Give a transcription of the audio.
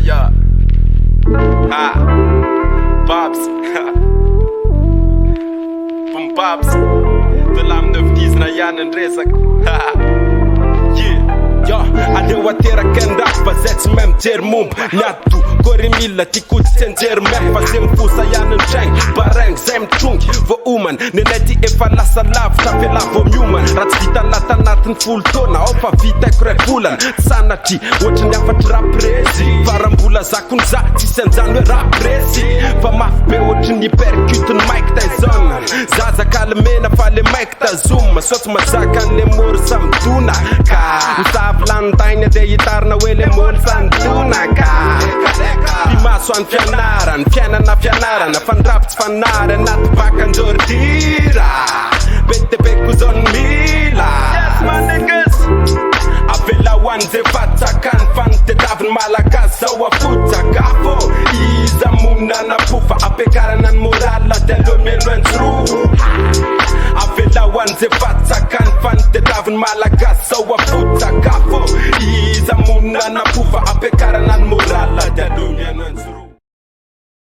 yeah. Ha. Babs. Pum Babs. De la 9-10 na janë në rezak. Ja, alewa tera kenda Fazet me m'gjer mumb Njatu, kori milla ti ku të gjer me Fazim fusa janë në qeng Bareng, zem qung Vë umen, në neti e falasa lav Ta fela vë mjumen Rat vita lata natën full tona Opa vita e kre pullen Sana ti, oqën ja fa rap prezi Farambula zakun za Ti sen zan me rap prezi Pa maf be oqën një perkytën Mike Tyson Zaza kalë mena fale Mike Tazuma Sot ma zakan le murë sa mduna Ka Vlantajnë dhe jitarë wele mërë sanduna ka Pima suan fjanara, në fjana na fjanara Në fan rap të fanare, në të baka në gjordira Bete beku zon mila Yes my niggas A vela wan ze fata kan fan te davn malaka Sawa futa kafo Iza muna na pufa A pekara nan morala Te lo meno en tru Avela wan ze fata kan fan te davn malaka Sawa futa kafo Iza muna na pufa A pekara nan morala Te lo meno en tru